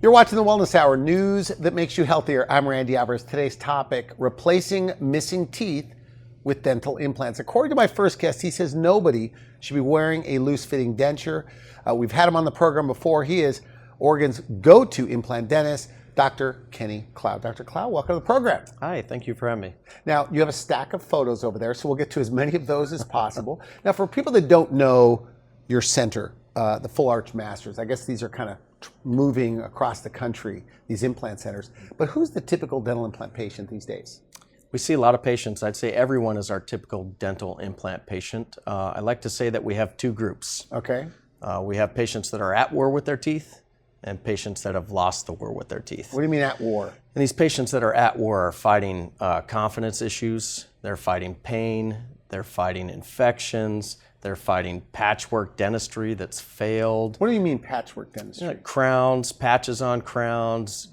You're watching the Wellness Hour, news that makes you healthier. I'm Randy Alvarez. Today's topic, replacing missing teeth with dental implants. According to my first guest, he says nobody should be wearing a loose-fitting denture. We've had him on the program before. He is Oregon's go-to implant dentist, Dr. Kenny Clow. Dr. Clow, welcome to the program. Hi, thank you for having me. Now, you have a stack of photos over there, so we'll get to as many of those as possible. Now, for people that don't know your center, the Full Arch Masters, I guess these are kind of moving across the country, these implant centers. But who's the typical dental implant patient these days? We see a lot of patients. I'd say everyone is our typical dental implant patient. I like to say that we have two groups. Okay. We have patients that are at war with their teeth and patients that have lost the war with their teeth. What do you mean at war? And these patients that are at war are fighting confidence issues, they're fighting pain, they're fighting infections, they're fighting patchwork dentistry that's failed. What do you mean patchwork dentistry? Crowns, patches on crowns,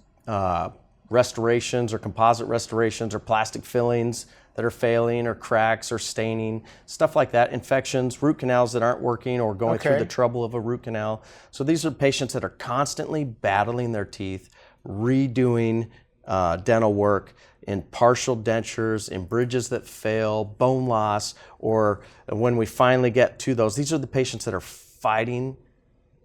restorations or composite restorations or plastic fillings that are failing or cracks or staining, stuff like that. Infections, root canals that aren't working or going through the trouble of a root canal. So these are patients that are constantly battling their teeth, redoing dental work in partial dentures, in bridges that fail, bone loss, or when we finally get to those, these are the patients that are fighting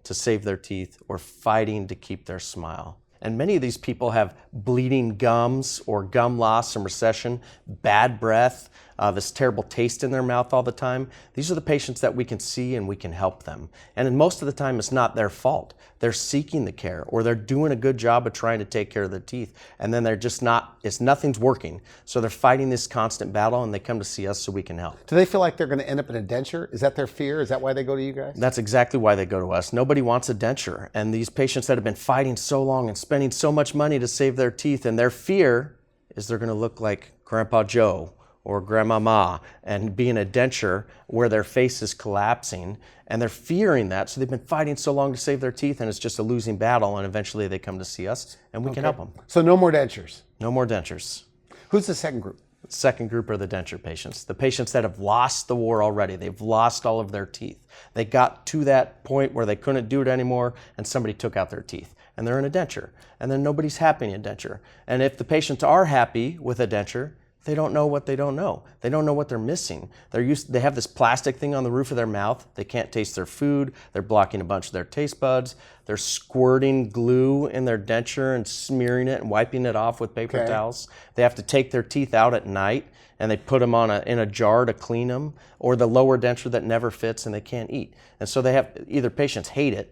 to save their teeth or fighting to keep their smile. And many of these people have bleeding gums or gum loss and recession, bad breath, this terrible taste in their mouth all the time. These are the patients that we can see and we can help them. And most of the time it's not their fault. They're seeking the care or they're doing a good job of trying to take care of their teeth. And then they're just not, nothing's working. So they're fighting this constant battle and they come to see us so we can help. Do they feel like they're going to end up in a denture? Is that their fear? Is that why they go to you guys? That's exactly why they go to us. Nobody wants a denture. And these patients that have been fighting so long and spending so much money to save their teeth, and their fear is they're going to look like Grandpa Joe or Grandma Ma and be in a denture where their face is collapsing, and they're fearing that. So they've been fighting so long to save their teeth, and it's just a losing battle, and eventually they come to see us and we can help them. So no more dentures? No more dentures. Who's the second group? The second group are the denture patients, the patients that have lost the war already. They've lost all of their teeth. They got to that point where they couldn't do it anymore and somebody took out their teeth and they're in a denture, and then nobody's happy in a denture. And if the patients are happy with a denture, they don't know what they don't know. They don't know what they're missing. They have this plastic thing on the roof of their mouth. They can't taste their food. They're blocking a bunch of their taste buds. They're squirting glue in their denture and smearing it and wiping it off with paper towels. They have to take their teeth out at night and they put them in a jar to clean them, or the lower denture that never fits and they can't eat. And so they have, either patients hate it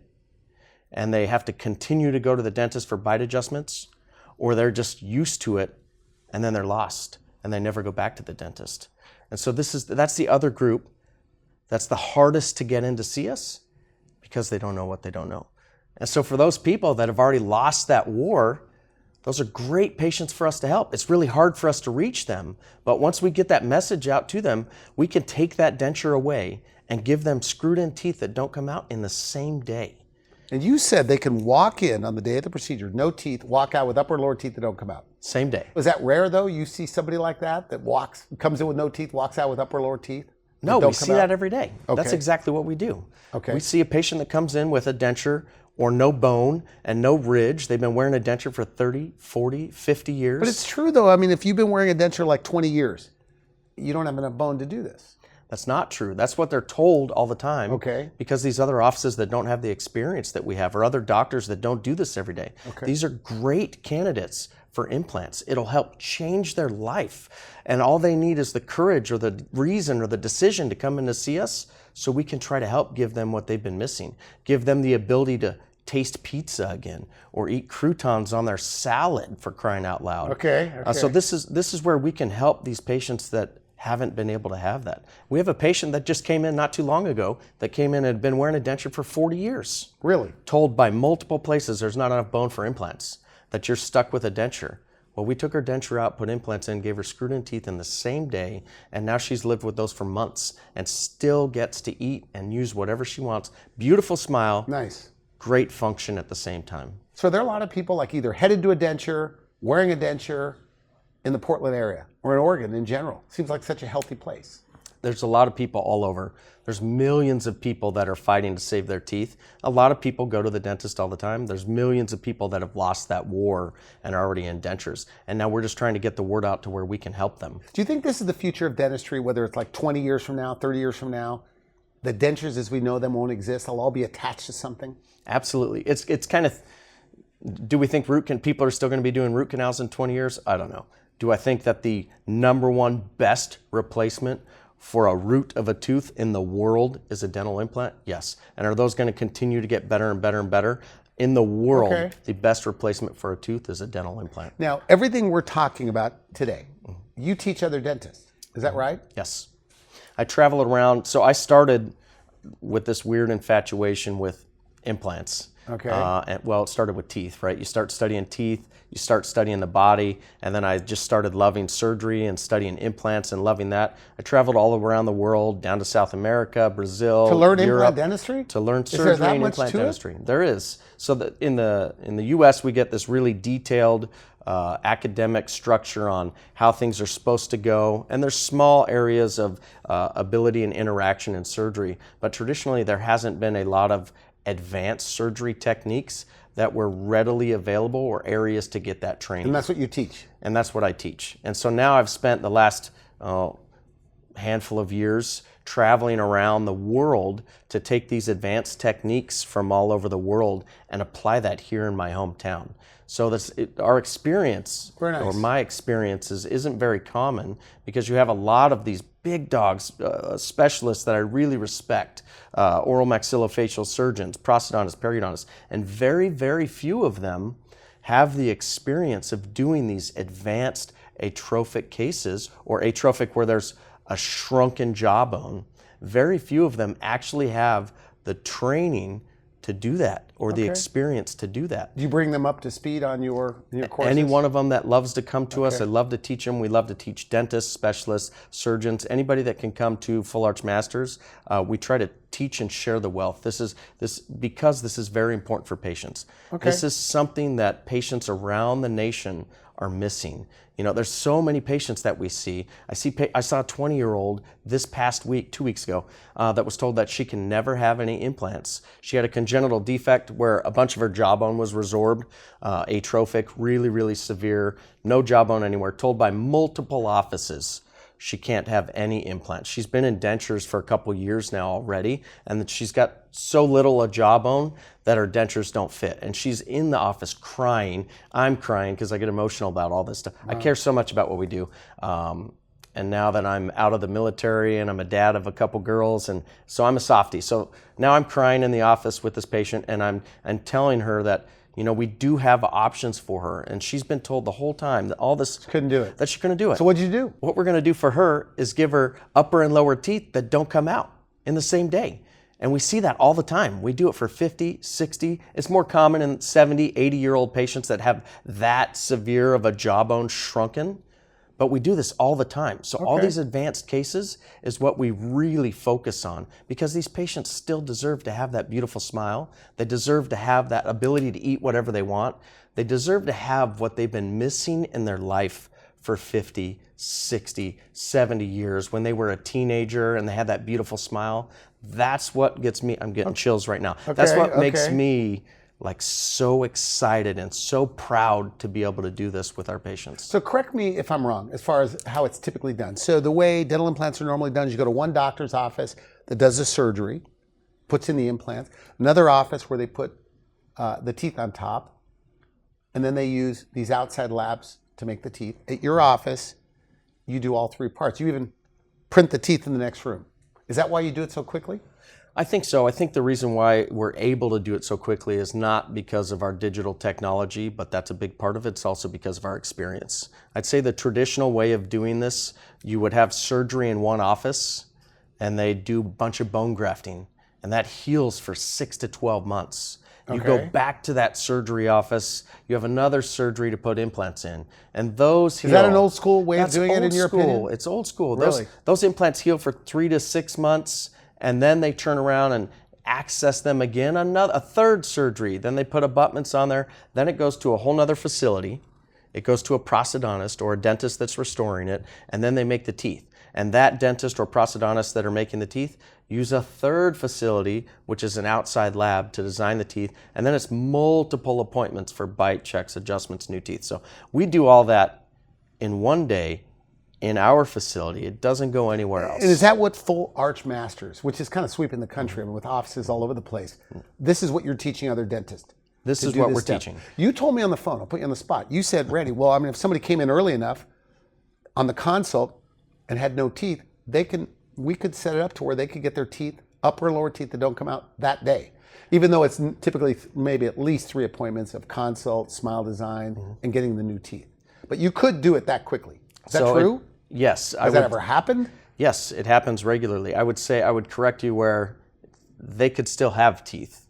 and they have to continue to go to the dentist for bite adjustments, or they're just used to it and then they're lost and they never go back to the dentist. And so that's the other group that's the hardest to get in to see us because they don't know what they don't know. And so for those people that have already lost that war, those are great patients for us to help. It's really hard for us to reach them, but once we get that message out to them, we can take that denture away and give them screwed in teeth that don't come out in the same day. And you said they can walk in on the day of the procedure, no teeth, walk out with upper and lower teeth that don't come out. Same day. Was that rare though? You see somebody like that comes in with no teeth, walks out with upper and lower teeth? No, we see that every day. Okay. That's exactly what we do. Okay. We see a patient that comes in with a denture or no bone and no ridge. They've been wearing a denture for 30, 40, 50 years. But it's true though. I mean, if you've been wearing a denture like 20 years, you don't have enough bone to do this. That's not true. That's what they're told all the time. Okay. Because these other offices that don't have the experience that we have, or other doctors that don't do this every day. Okay. These are great candidates for implants. It'll help change their life. And all they need is the courage or the reason or the decision to come in to see us so we can try to help give them what they've been missing. Give them the ability to taste pizza again or eat croutons on their salad, for crying out loud. Okay. So this is where we can help these patients that haven't been able to have that. We have a patient that just came in not too long ago that came in and had been wearing a denture for 40 years. Really? Told by multiple places there's not enough bone for implants, that you're stuck with a denture. Well, we took her denture out, put implants in, gave her screwed in teeth in the same day, and now she's lived with those for months and still gets to eat and use whatever she wants. Beautiful smile. Nice. Great function at the same time. So there are a lot of people like either headed to a denture, wearing a denture in the Portland area or in Oregon in general. Seems like such a healthy place. there's a lot of people all over. There's millions of people that are fighting to save their teeth. A lot of people go to the dentist all the time. There's millions of people that have lost that war and are already in dentures. And now we're just trying to get the word out to where we can help them. Do you think this is the future of dentistry, whether it's like 20 years from now, 30 years from now? The dentures as we know them won't exist. They'll all be attached to something? Absolutely. It's kind of, do we think people are still going to be doing root canals in 20 years? I don't know. Do I think that the number one best replacement for a root of a tooth in the world is a dental implant? Yes. And are those going to continue to get better and better and better? In the world, the best replacement for a tooth is a dental implant. Now, everything we're talking about today, you teach other dentists. Is that right? Yes. I travel around. So I started with this weird infatuation with implants. Okay. It started with teeth, right? You start studying teeth, you start studying the body, and then I just started loving surgery and studying implants and loving that. I traveled all around the world, down to South America, Brazil, to learn Europe, implant dentistry? To learn surgery and implant dentistry. There is. So that in the U.S. we get this really detailed academic structure on how things are supposed to go, and there's small areas of ability and interaction in surgery, but traditionally there hasn't been a lot of advanced surgery techniques that were readily available or areas to get that training. And that's what you teach? And that's what I teach. And so now I've spent the last handful of years traveling around the world to take these advanced techniques from all over the world and apply that here in my hometown. So our experience, or my experiences, isn't very common because you have a lot of these big dogs, specialists that I really respect, oral maxillofacial surgeons, prosthodontists, periodontists, and very, very few of them have the experience of doing these advanced atrophic cases, or atrophic where there's a shrunken jawbone. Very few of them actually have the training to do that, or the experience to do that. Do you bring them up to speed on your courses? Any one of them that loves to come to us, I love to teach them. We love to teach dentists, specialists, surgeons, anybody that can come to Full Arch Masters. We try to teach and share the wealth. Because this is very important for patients. This is something that patients around the nation are missing. You know, there's so many patients that we see. I saw a 20-year-old this past week, 2 weeks ago, that was told that she can never have any implants. She had a congenital defect where a bunch of her jawbone was resorbed, atrophic, really, really severe, no jawbone anywhere, told by multiple offices she can't have any implants. She's been in dentures for a couple years now already, and she's got so little a jawbone that her dentures don't fit. And she's in the office crying. I'm crying because I get emotional about all this stuff. Wow. I care so much about what we do. And now that I'm out of the military and I'm a dad of a couple girls, and so I'm a softie. So now I'm crying in the office with this patient, and I'm telling her that, you know, we do have options for her, and she's been told the whole time that all this couldn't do it. That she couldn't do it. So what'd you do? What we're going to do for her is give her upper and lower teeth that don't come out in the same day. And we see that all the time. We do it for 50, 60. It's more common in 70, 80-year-old patients that have that severe of a jawbone shrunken. But we do this all the time. So all these advanced cases is what we really focus on, because these patients still deserve to have that beautiful smile. They deserve to have that ability to eat whatever they want. They deserve to have what they've been missing in their life for 50, 60, 70 years when they were a teenager and they had that beautiful smile. That's what gets me, I'm getting chills right now. That's what makes me like so excited and so proud to be able to do this with our patients. So correct me if I'm wrong as far as how it's typically done. So the way dental implants are normally done is you go to one doctor's office that does the surgery, puts in the implants, another office where they put the teeth on top, and then they use these outside labs to make the teeth. At your office, you do all three parts. You even print the teeth in the next room. Is that why you do it so quickly? I think so. I think the reason why we're able to do it so quickly is not because of our digital technology, but that's a big part of it. It's also because of our experience. I'd say the traditional way of doing this, you would have surgery in one office and they do a bunch of bone grafting, and that heals for 6 to 12 months. You go back to that surgery office, you have another surgery to put implants in, and those heal. Is that an old school way of doing it in your opinion? It's old school. Really? Those implants heal for 3 to 6 months, and then they turn around and access them again, a third surgery. Then they put abutments on there. Then it goes to a whole nother facility. It goes to a prosthodontist or a dentist that's restoring it, and then they make the teeth. And that dentist or prosthodontist that are making the teeth use a third facility, which is an outside lab, to design the teeth. And then it's multiple appointments for bite checks, adjustments, new teeth. So we do all that in one day in our facility. It doesn't go anywhere else. And is that what Full Arch Masters, which is kind of sweeping the country, I mean, with offices all over the place, this is what you're teaching other dentists? This is what we're teaching. You told me on the phone, I'll put you on the spot. You said, Randy, well, I mean, if somebody came in early enough on the consult and had no teeth, we could set it up to where they could get their teeth, upper and lower teeth that don't come out that day. Even though it's typically maybe at least 3 appointments of consult, smile design, and getting the new teeth. But you could do it that quickly. Is that true? Yes. Has that ever happened? Yes, it happens regularly. I would say, I would correct you where they could still have teeth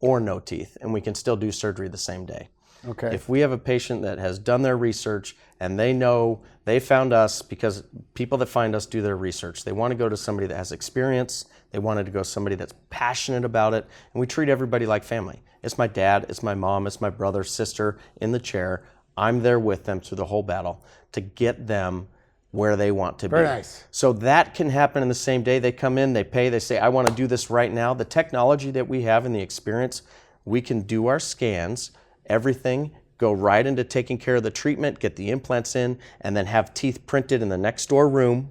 or no teeth, and we can still do surgery the same day. Okay. If we have a patient that has done their research and they know they found us, because people that find us do their research. They want to go to somebody that has experience. They wanted to go to somebody that's passionate about it. And we treat everybody like family. It's my dad, it's my mom, it's my brother, sister in the chair. I'm there with them through the whole battle to get them where they want to be. Very nice. So that can happen in the same day. They come in, they pay, they say, I want to do this right now. The technology that we have and the experience, we can do our scans, everything, go right into taking care of the treatment, get the implants in, and then have teeth printed in the next door room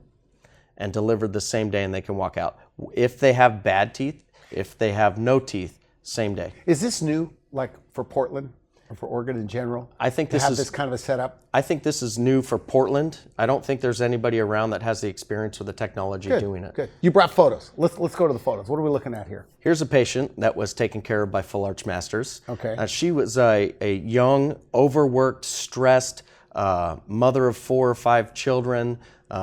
and delivered the same day, and they can walk out. If they have bad teeth, if they have no teeth, same day. Is this new, like for Portland or for Oregon in general? I think to this have is this kind of a setup. I think this is new for Portland. I don't think there's anybody around that has the experience with the technology doing it. Good. You brought photos. Let's go to the photos. What are we looking at here? Here's a patient that was taken care of by Full Arch Masters. Okay. She was a young, overworked, stressed mother of 4 or 5 children.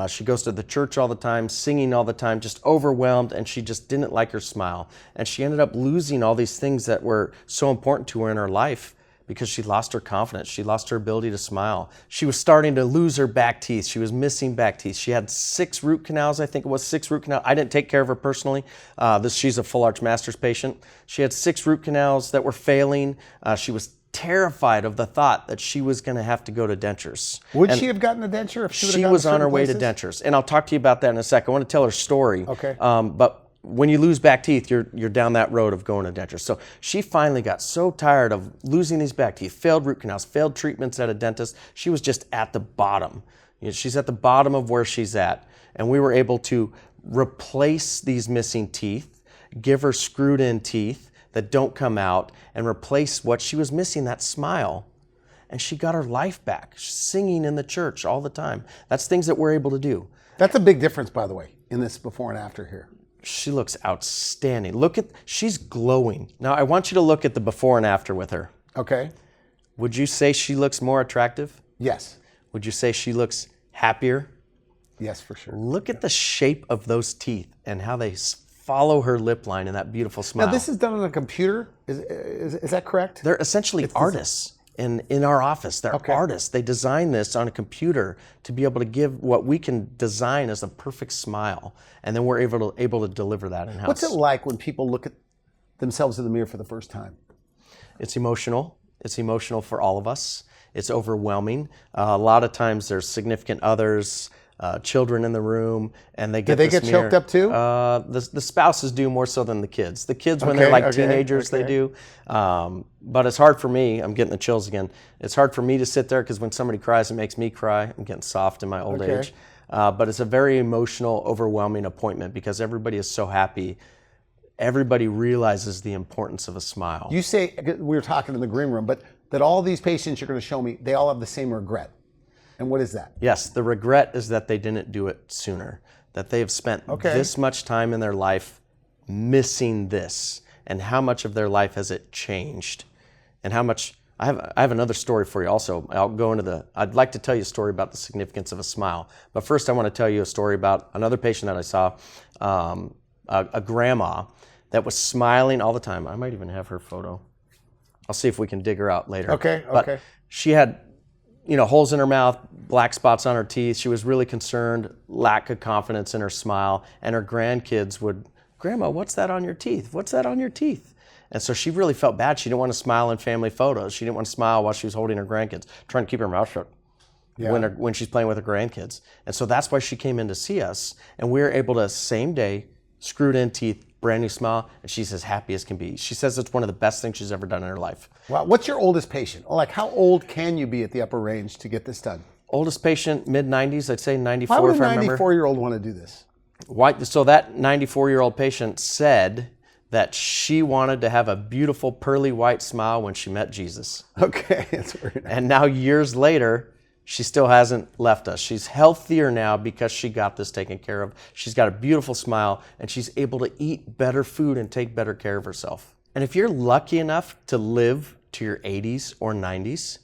She goes to the church all the time, singing all the time, just overwhelmed, and she just didn't like her smile. And she ended up losing all these things that were so important to her in her life because she lost her confidence. She lost her ability to smile. She was starting to lose her back teeth. She was missing back teeth. She had 6 root canals, I think it was 6 root canals. I didn't take care of her personally. She's a Full Arch Masters patient. She had 6 root canals that were failing. She was terrified of the thought that she was going to have to go to Dentures. Would she have gotten a denture if she would have She gone was to on her certain way to places? Dentures, and I'll talk to you about that in a second. I want to tell her story. Okay. But when you lose back teeth, you're down that road of going to Dentures. So she finally got so tired of losing these back teeth, failed root canals, failed treatments at a dentist. She was just at the bottom. She's at the bottom of where she's at, and we were able to replace these missing teeth, give her screwed in teeth that don't come out, and replace what she was missing, that smile. And she got her life back, singing in the church all the time. That's things that we're able to do. That's a big difference, by the way, in this before and after here. She looks outstanding. She's glowing. Now I want you to look at the before and after with her. Okay. Would you say she looks more attractive? Yes. Would you say she looks happier? Yes, for sure. Look at the shape of those teeth and how they follow her lip line and that beautiful smile. Now this is done on a computer. Is that correct? They're essentially artists. In our office, they're Okay. artists. They design this on a computer to be able to give what we can design as a perfect smile, and then we're able to deliver that in-house. What's it like when people look at themselves in the mirror for the first time? It's emotional. It's emotional for all of us. It's overwhelming. A lot of times there's significant others, children in the room, and they get Do they this get mirror. choked up too? The spouses do more so than the kids. The kids, when they're like teenagers, they do. But it's hard for me. I'm getting the chills again. It's hard for me to sit there because when somebody cries, it makes me cry. I'm getting soft in my old age. But it's a very emotional, overwhelming appointment because everybody is so happy. Everybody realizes the importance of a smile. You say, we were talking in the green room, but that all these patients you're going to show me, they all have the same regret. And what is that? Yes, the regret is that they didn't do it sooner, that they have spent this much time in their life missing this, and how much of their life has it changed, and how much. I have another story for you also. I'd like to tell you a story about the significance of a smile, but first I want to tell you a story about another patient that I saw, a grandma that was smiling all the time. I might even have her photo. I'll see if we can dig her out later. Okay. But she had holes in her mouth, black spots on her teeth. She was really concerned, lack of confidence in her smile. And her grandkids would, Grandma, what's that on your teeth? What's that on your teeth? And so she really felt bad. She didn't want to smile in family photos. She didn't want to smile while she was holding her grandkids, trying to keep her mouth shut. when she's playing with her grandkids. And so that's why she came in to see us. And we were able to, same day, screwed in teeth, brand new smile, and she's as happy as can be. She says it's one of the best things she's ever done in her life. Wow. What's your oldest patient? Like, how old can you be at the upper range to get this done? Oldest patient, mid-90s, I'd say 94 Why would if a I remember. 94-year-old want to do this? So that 94-year-old patient said that she wanted to have a beautiful pearly white smile when she met Jesus. Okay, that's very nice. And now years later, she still hasn't left us. She's healthier now because she got this taken care of. She's got a beautiful smile, and she's able to eat better food and take better care of herself. And if you're lucky enough to live to your 80s or 90s,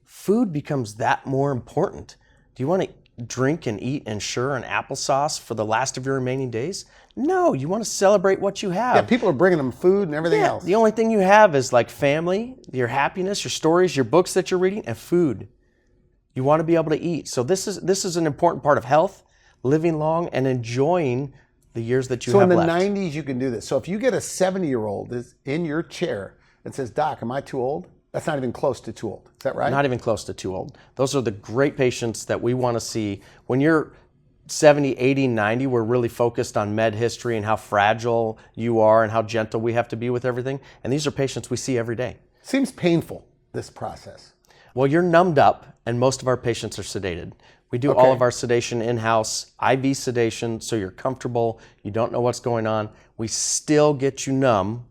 food becomes that more important. Do you want to drink and eat Ensure and applesauce for the last of your remaining days? No, you want to celebrate what you have. Yeah, people are bringing them food and everything else. The only thing you have is like family, your happiness, your stories, your books that you're reading, and food. You want to be able to eat. So this is an important part of health, living long, and enjoying the years that you have left. So in the 90s, you can do this. So if you get a 70-year-old is in your chair and says, Doc, am I too old? That's not even close to too old. Is that right? Not even close to too old. Those are the great patients that we want to see. When you're 70, 80, 90, we're really focused on med history and how fragile you are and how gentle we have to be with everything. And these are patients we see every day. Seems painful, this process. Well, you're numbed up, and most of our patients are sedated. We do all of our sedation in-house, IV sedation, so you're comfortable, you don't know what's going on. We still get you numb.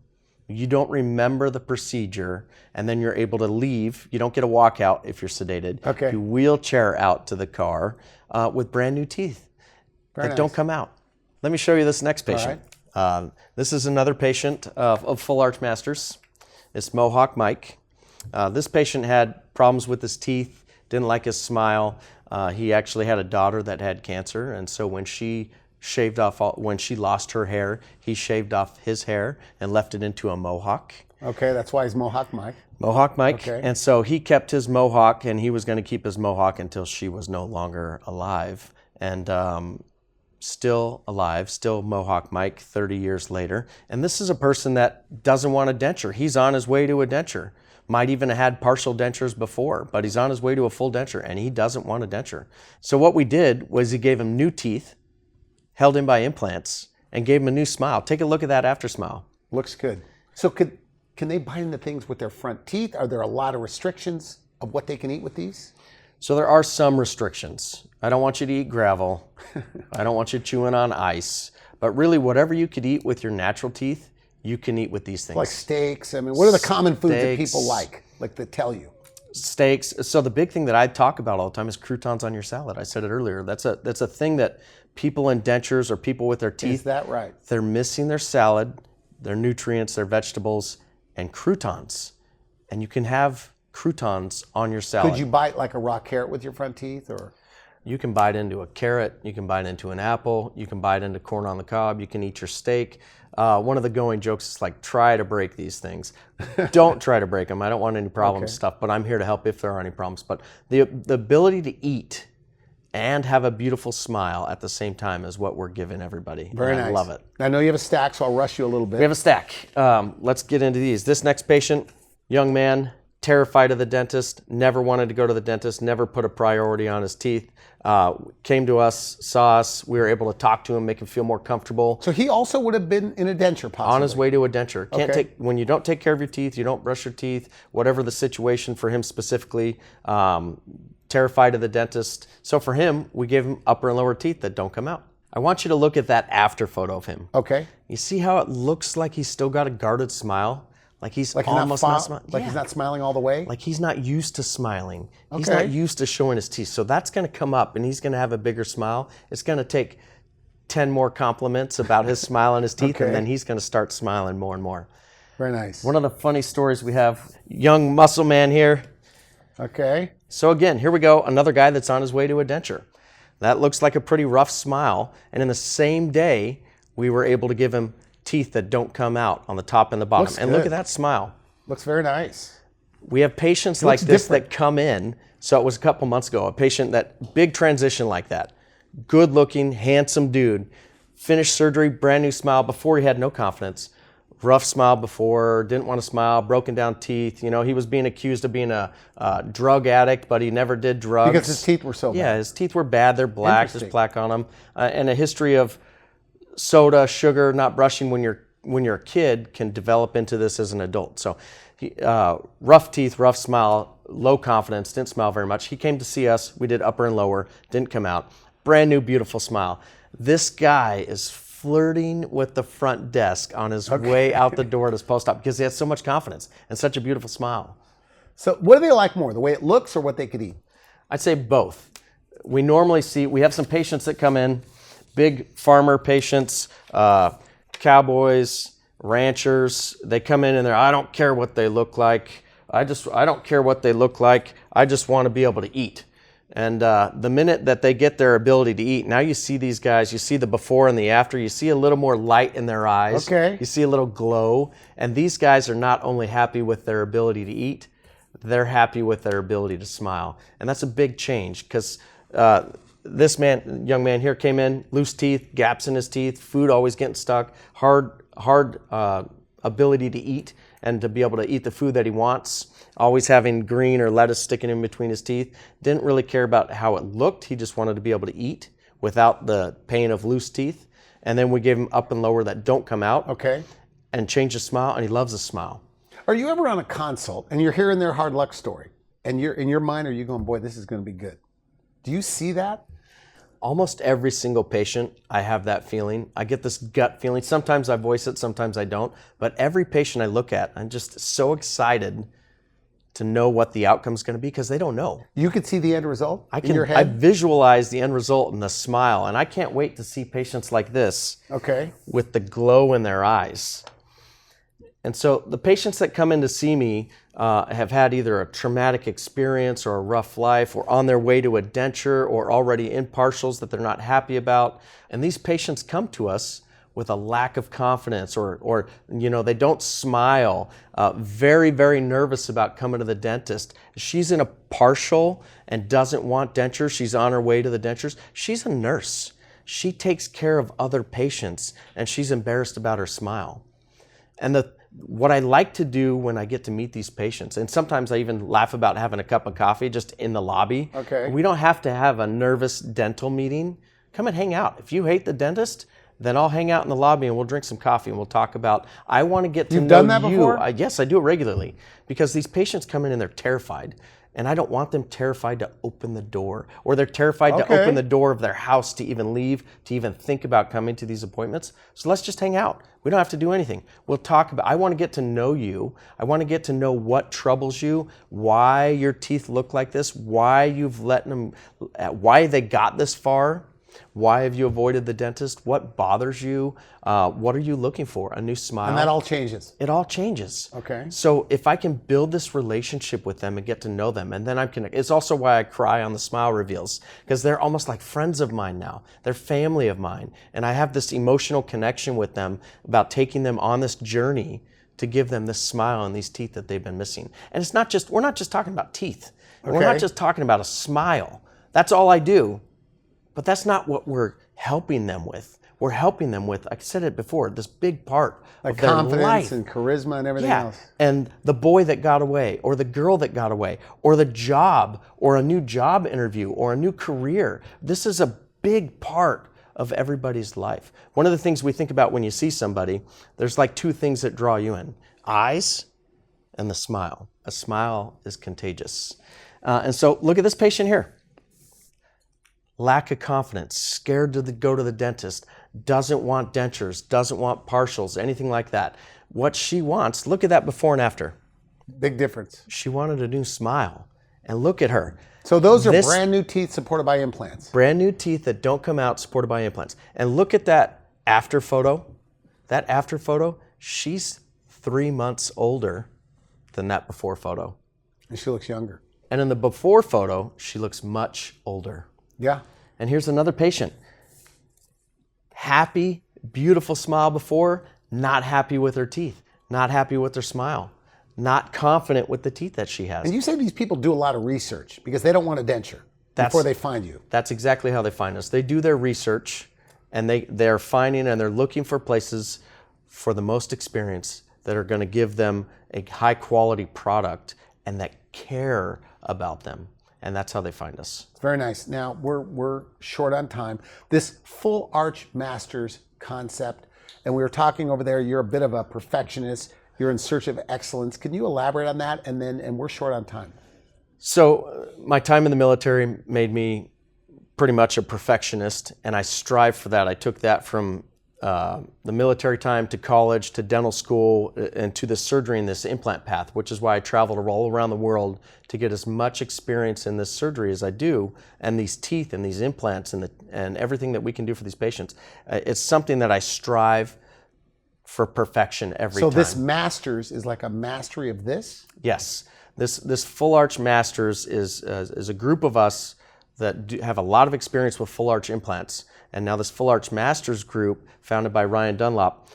You don't remember the procedure, and then you're able to leave. You don't get a walkout if you're sedated. Okay. You wheelchair out to the car with brand new teeth that don't come out. Let me show you this next patient. This is another patient of Full Arch Masters. It's Mohawk Mike. This patient had problems with his teeth, didn't like his smile. He actually had a daughter that had cancer, and so when she lost her hair, he shaved off his hair and left it into a mohawk. Okay, that's why he's Mohawk Mike. Mohawk Mike. Okay. And so he kept his mohawk, and he was going to keep his mohawk until she was no longer alive. And still alive, still Mohawk Mike 30 years later. And this is a person that doesn't want a denture. He's on his way to a denture. Might even have had partial dentures before, but he's on his way to a full denture, and he doesn't want a denture. So what we did was he gave him new teeth, held in by implants, and gave him a new smile. Take a look at that after smile. Looks good. So can they bite into things with their front teeth? Are there a lot of restrictions of what they can eat with these? So there are some restrictions. I don't want you to eat gravel. I don't want you chewing on ice. But really, whatever you could eat with your natural teeth, you can eat with these things. Like steaks. I mean, what are the common foods that people like that tell you? Steaks. So the big thing that I talk about all the time is croutons on your salad. I said it earlier. That's a thing that people in dentures or people with their teeth. Is that right? They're missing their salad, their nutrients, their vegetables, and croutons. And you can have croutons on your salad. Could you bite like a raw carrot with your front teeth, or? You can bite into a carrot, you can bite into an apple, you can bite into corn on the cob, you can eat your steak. One of the going jokes is like, try to break these things. Don't try to break them. I don't want any problems stuff, but I'm here to help if there are any problems. But the ability to eat and have a beautiful smile at the same time is what we're giving everybody. Very nice. I love it. I know you have a stack, so I'll rush you a little bit. We have a stack. Let's get into these. This next patient, young man, terrified of the dentist, never wanted to go to the dentist, never put a priority on his teeth. Came to us, saw us, we were able to talk to him, make him feel more comfortable. So he also would have been in a denture, possibly? On his way to a denture. When you don't take care of your teeth, you don't brush your teeth, whatever the situation for him specifically, terrified of the dentist. So for him, we gave him upper and lower teeth that don't come out. I want you to look at that after photo of him. Okay. You see how it looks like he's still got a guarded smile? Like he's almost not smiling. Like he's not smiling all the way? Like he's not used to smiling. He's not used to showing his teeth. So that's going to come up, and he's going to have a bigger smile. It's going to take 10 more compliments about his smile and his teeth, and then he's going to start smiling more and more. Very nice. One of the funny stories we have, young muscle man here. Okay. So again, here we go, another guy that's on his way to a denture. That looks like a pretty rough smile, and in the same day, we were able to give him teeth that don't come out on the top and the bottom. And look at that smile. Looks very nice. We have patients like this that come in. So it was a couple months ago, a patient that big transition like that. Good looking, handsome dude. Finished surgery, brand new smile. Before he had no confidence. rough smile before, didn't want to smile, broken down teeth. You know, he was being accused of being a drug addict, but he never did drugs. Because his teeth were so bad. Yeah, his teeth were bad. They're black. There's plaque on them. And a history of soda, sugar, not brushing when you're a kid can develop into this as an adult. So rough teeth, rough smile, low confidence, didn't smile very much. He came to see us. We did upper and lower, didn't come out. Brand new, beautiful smile. This guy is flirting with the front desk on his way out the door at his post-op because he has so much confidence and such a beautiful smile. So what do they like more, the way it looks or what they could eat? I'd say both. We normally see, we have some patients that come in, big farmer patients, cowboys, ranchers. They come in and I don't care what they look like. I don't care what they look like. I just want to be able to eat. And the minute that they get their ability to eat, now you see these guys, you see the before and the after, you see a little more light in their eyes. Okay. You see a little glow. And these guys are not only happy with their ability to eat, they're happy with their ability to smile. And that's a big change because this young man here came in, loose teeth, gaps in his teeth, food always getting stuck, hard ability to eat and to be able to eat the food that he wants, always having green or lettuce sticking in between his teeth. Didn't really care about how it looked. He just wanted to be able to eat without the pain of loose teeth. And then we gave him up and lower that don't come out. Okay. And change his smile, and he loves his smile. Are you ever on a consult and you're hearing their hard luck story and you're in your mind, are you going, boy, this is going to be good? Do you see that? Almost every single patient, I have that feeling. I get this gut feeling. Sometimes I voice it, sometimes I don't. But every patient I look at, I'm just so excited to know what the outcome is going to be because they don't know. You could see the end result in your I head? visualize the end result in the smile, and I can't wait to see patients like this with the glow in their eyes. And so the patients that come in to see me have had either a traumatic experience or a rough life or on their way to a denture or already in partials that they're not happy about. And these patients come to us with a lack of confidence or you know, they don't smile, very, very nervous about coming to the dentist. She's in a partial and doesn't want dentures. She's on her way to the dentures. She's a nurse. She takes care of other patients and she's embarrassed about her smile. And what I like to do when I get to meet these patients, and sometimes I even laugh about having a cup of coffee just in the lobby. Okay. We don't have to have a nervous dental meeting. Come and hang out. If you hate the dentist, then I'll hang out in the lobby and we'll drink some coffee and we'll talk about, I want to get to know you. You've done that before? Yes, I do it regularly because these patients come in and they're terrified. And I don't want them terrified to open the door, or they're terrified to open the door of their house to even leave, to even think about coming to these appointments. So let's just hang out. We don't have to do anything. We'll talk about, I want to get to know you. I want to get to know what troubles you, why your teeth look like this, why you've let them, why they got this far. Why have you avoided the dentist? What bothers you? What are you looking for? A new smile? And that all changes. It all changes. Okay. So if I can build this relationship with them and get to know them, and then it's also why I cry on the smile reveals, because they're almost like friends of mine now. They're family of mine. And I have this emotional connection with them about taking them on this journey to give them this smile and these teeth that they've been missing. And it's not just, we're not just talking about teeth. We're not just talking about a smile. That's all I do. But that's not what we're helping them with. We're helping them with, like I said it before, this big part of their confidence life. And charisma and everything else. And the boy that got away, or the girl that got away, or the job, or a new job interview, or a new career. This is a big part of everybody's life. One of the things we think about when you see somebody, there's like two things that draw you in. Eyes and the smile. A smile is contagious. And so look at this patient here. Lack of confidence, scared to go to the dentist, doesn't want dentures, doesn't want partials, anything like that. What she wants, look at that before and after. Big difference. She wanted a new smile. And look at her. So those are brand new teeth supported by implants. Brand new teeth that don't come out supported by implants. And look at that after photo. That after photo, she's 3 months older than that before photo. And she looks younger. And in the before photo, she looks much older. Yeah. And here's another patient. Happy, beautiful smile before, not happy with her teeth, not happy with her smile, not confident with the teeth that she has. And you say these people do a lot of research because they don't want a denture before they find you. That's exactly how they find us. They do their research and they're finding and they're looking for places for the most experience, that are going to give them a high quality product and that care about them. And that's how they find us. Very nice. Now, we're short on time. This full arch masters concept, and we were talking over there, you're a bit of a perfectionist. You're in search of excellence. Can you elaborate on that? And we're short on time. So my time in the military made me pretty much a perfectionist, and I strive for that. I took that from the military time to college to dental school and to the surgery in this implant path, which is why I traveled all around the world to get as much experience in this surgery as I do, and these teeth and these implants and everything that we can do for these patients. It's something that I strive for perfection every time. So this masters is like a mastery of this? Yes. This full arch masters is a group of us that have a lot of experience with full arch implants. And now this full arch masters group, founded by Ryan Dunlop,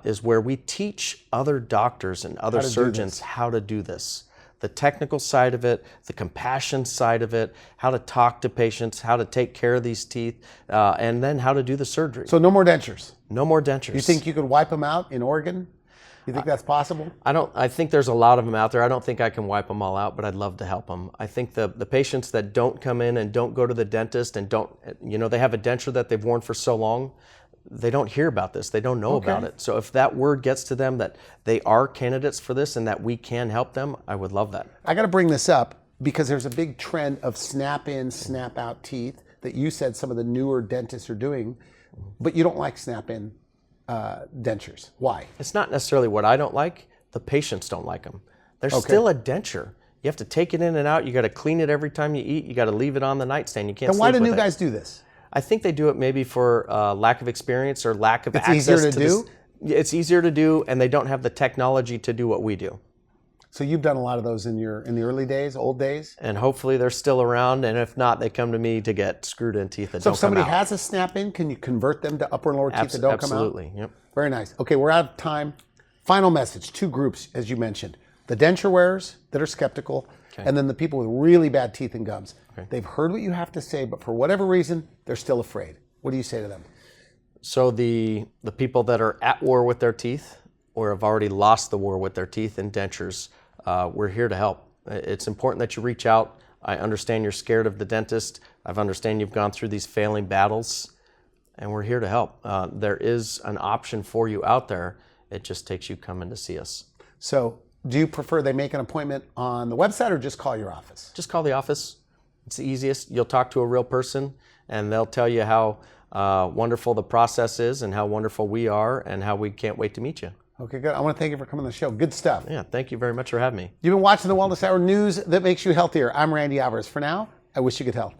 is where we teach other doctors and other surgeons how to do this. The technical side of it, the compassion side of it, how to talk to patients, how to take care of these teeth, and then how to do the surgery. So no more dentures? No more dentures. You think you could wipe them out in Oregon? You think that's possible? I think there's a lot of them out there. I don't think I can wipe them all out, but I'd love to help them. I think the patients that don't come in and don't go to the dentist and don't, they have a denture that they've worn for so long, they don't hear about this. They don't know about it. So if that word gets to them that they are candidates for this and that we can help them, I would love that. I got to bring this up because there's a big trend of snap in, snap out teeth that you said some of the newer dentists are doing, but you don't like snap in dentures. Why? It's not necessarily what I don't like. The patients don't like them. They're still a denture. You have to take it in and out. You got to clean it every time you eat. You got to leave it on the nightstand. You can't. Then why do new guys do this? I think they do it maybe for lack of experience or lack of access. It's easier to do? It's easier to do, and they don't have the technology to do what we do. So you've done a lot of those in the early days, old days? And hopefully they're still around, and if not, they come to me to get screwed in teeth that don't come out. So if somebody has a snap-in, can you convert them to upper and lower teeth that don't come out? Absolutely, yep. Very nice. Okay, we're out of time. Final message, two groups, as you mentioned. The denture wearers that are skeptical, and then the people with really bad teeth and gums. They've heard what you have to say, but for whatever reason, they're still afraid. What do you say to them? So the people that are at war with their teeth or have already lost the war with their teeth and dentures, we're here to help. It's important that you reach out. I understand you're scared of the dentist. I understand you've gone through these failing battles, and we're here to help. There is an option for you out there. It just takes you coming to see us. So do you prefer they make an appointment on the website or just call your office? Just call the office. It's the easiest. You'll talk to a real person, and they'll tell you how wonderful the process is and how wonderful we are and how we can't wait to meet you. Okay, good. I want to thank you for coming on the show. Good stuff. Yeah, thank you very much for having me. You've been watching the Wellness Hour, news that makes you healthier. I'm Randy Alvarez. For now, I wish you good health.